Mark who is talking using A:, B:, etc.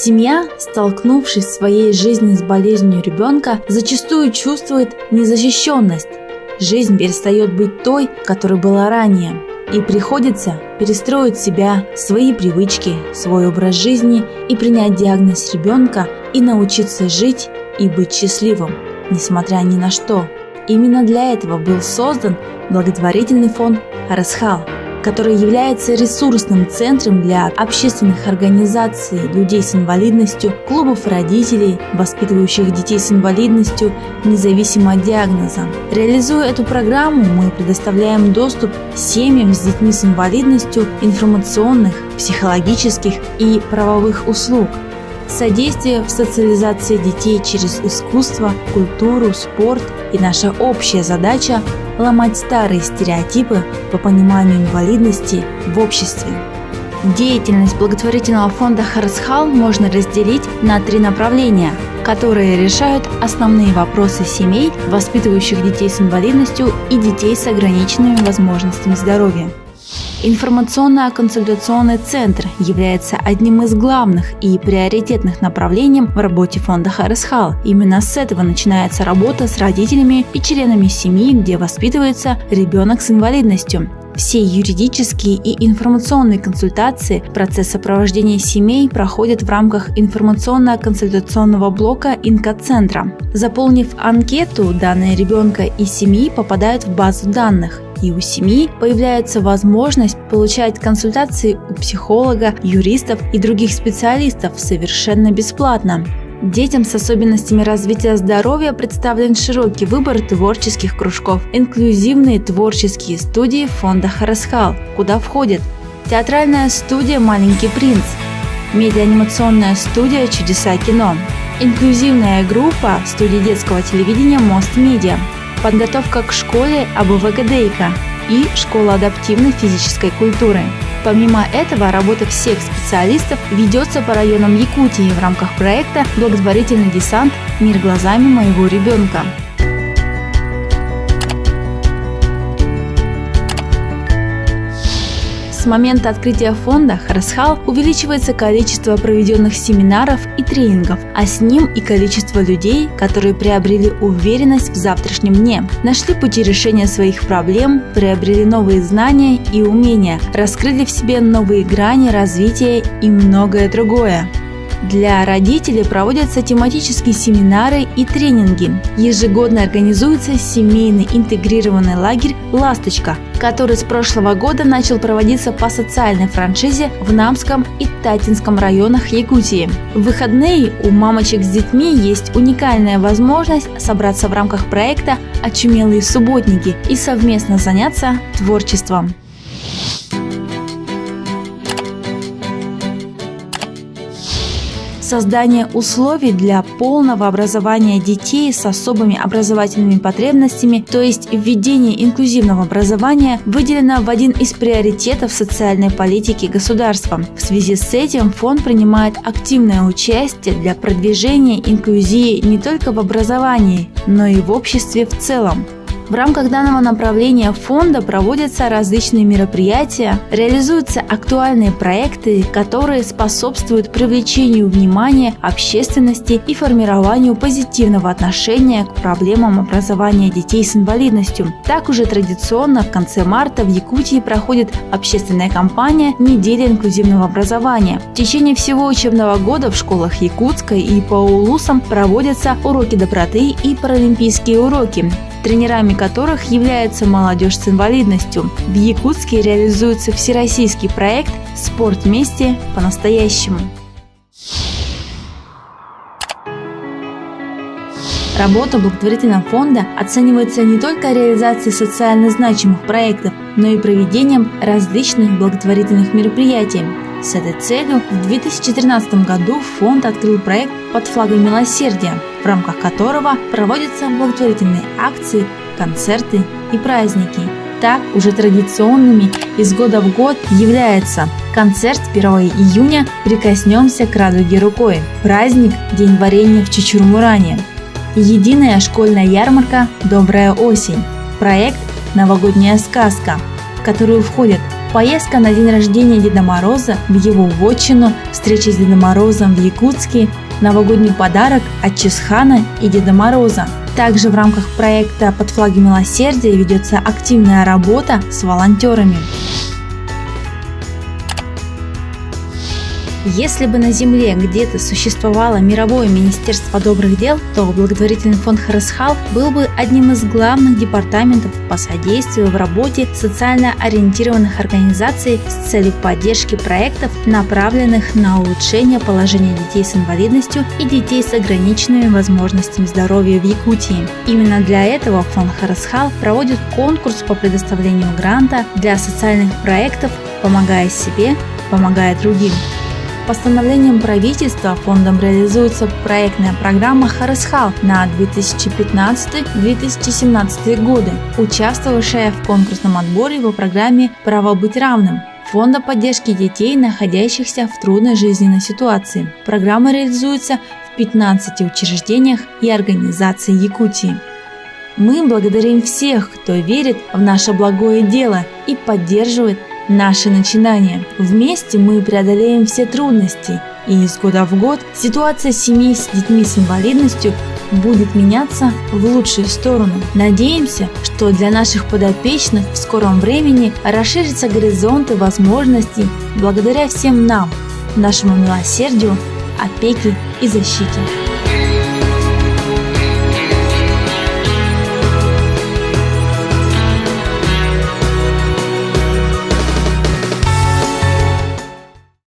A: Семья, столкнувшись в своей жизни с болезнью ребенка, зачастую чувствует незащищенность. Жизнь перестает быть той, которой была ранее, и приходится перестроить себя, свои привычки, свой образ жизни и принять диагноз ребенка и научиться жить и быть счастливым, несмотря ни на что. Именно для этого был создан благотворительный фонд «Харысхал», который является ресурсным центром для общественных организаций людей с инвалидностью, клубов родителей, воспитывающих детей с инвалидностью, независимо от диагноза. Реализуя эту программу, мы предоставляем доступ семьям с детьми с инвалидностью информационных, психологических и правовых услуг, содействие в социализации детей через искусство, культуру, спорт, и наша общая задача – ломать старые стереотипы по пониманию инвалидности в обществе. Деятельность благотворительного фонда «Харысхал» можно разделить на 3 направления, которые решают основные вопросы семей, воспитывающих детей с инвалидностью и детей с ограниченными возможностями здоровья. Информационно-консультационный центр является одним из главных и приоритетных направлений в работе фонда «Харысхал». Именно с этого начинается работа с родителями и членами семьи, где воспитывается ребенок с инвалидностью. Все юридические и информационные консультации, процесс сопровождения семей проходят в рамках информационно-консультационного блока инкоцентра. Заполнив анкету, данные ребенка и семьи попадают в базу данных, и у семьи появляется возможность получать консультации у психолога, юристов и других специалистов совершенно бесплатно. Детям с особенностями развития здоровья представлен широкий выбор творческих кружков, инклюзивные творческие студии фонда «Харысхал», куда входят театральная студия «Маленький принц», медиаанимационная студия «Чудеса кино», инклюзивная группа студии детского телевидения «Мост Медиа», подготовка к школе АБВ-Гадейка и школа адаптивной физической культуры. Помимо этого, работа всех специалистов ведется по районам Якутии в рамках проекта «Благотворительный десант. Мир глазами моего ребенка». С момента открытия фонда «Харысхал» увеличивается количество проведенных семинаров и тренингов, а с ним и количество людей, которые приобрели уверенность в завтрашнем дне, нашли пути решения своих проблем, приобрели новые знания и умения, раскрыли в себе новые грани развития и многое другое. Для родителей проводятся тематические семинары и тренинги. Ежегодно организуется семейный интегрированный лагерь «Ласточка», который с прошлого года начал проводиться по социальной франшизе в Намском и Татинском районах Якутии. В выходные у мамочек с детьми есть уникальная возможность собраться в рамках проекта «Очумелые субботники» и совместно заняться творчеством. Создание условий для полного образования детей с особыми образовательными потребностями, то есть введение инклюзивного образования, выделено в один из приоритетов социальной политики государства. В связи с этим фонд принимает активное участие для продвижения инклюзии не только в образовании, но и в обществе в целом. В рамках данного направления фонда проводятся различные мероприятия, реализуются актуальные проекты, которые способствуют привлечению внимания общественности и формированию позитивного отношения к проблемам образования детей с инвалидностью. Так уже традиционно в конце марта в Якутии проходит общественная кампания «Неделя инклюзивного образования». В течение всего учебного года в школах Якутска и по улусам проводятся уроки доброты и паралимпийские уроки, тренерами которых является молодежь с инвалидностью. В Якутске реализуется всероссийский проект «Спорт вместе по-настоящему». Работа благотворительного фонда оценивается не только реализацией социально значимых проектов, но и проведением различных благотворительных мероприятий. С этой целью в 2013 году фонд открыл проект «Под флагом милосердия», в рамках которого проводятся благотворительные акции, концерты и праздники. Так, уже традиционными из года в год является концерт 1 июня «Прикоснемся к радуге рукой», праздник «День варенья в Чичурмуране», единая школьная ярмарка «Добрая осень», проект «Новогодняя сказка», в которую входят Поездка на день рождения Деда Мороза в его вотчину, встреча с Дедом Морозом в Якутске, новогодний подарок от Чизхана и Деда Мороза. Также в рамках проекта «Под флаги милосердия» ведется активная работа с волонтерами. Если бы на Земле где-то существовало мировое министерство добрых дел, то благотворительный фонд Харысхал был бы одним из главных департаментов по содействию в работе социально ориентированных организаций с целью поддержки проектов, направленных на улучшение положения детей с инвалидностью и детей с ограниченными возможностями здоровья в Якутии. Именно для этого фонд Харысхал проводит конкурс по предоставлению гранта для социальных проектов «Помогая себе, помогая другим». Постановлением правительства фондом реализуется проектная программа «Харысхал» на 2015-2017 годы, участвовавшая в конкурсном отборе по программе «Право быть равным» Фонда поддержки детей, находящихся в трудной жизненной ситуации. Программа реализуется в 15 учреждениях и организациях Якутии. Мы благодарим всех, кто верит в наше благое дело и поддерживает наши начинания. Вместе мы преодолеем все трудности, и из года в год ситуация семей с детьми с инвалидностью будет меняться в лучшую сторону. Надеемся, что для наших подопечных в скором времени расширятся горизонты возможностей благодаря всем нам, нашему милосердию, опеке и защите.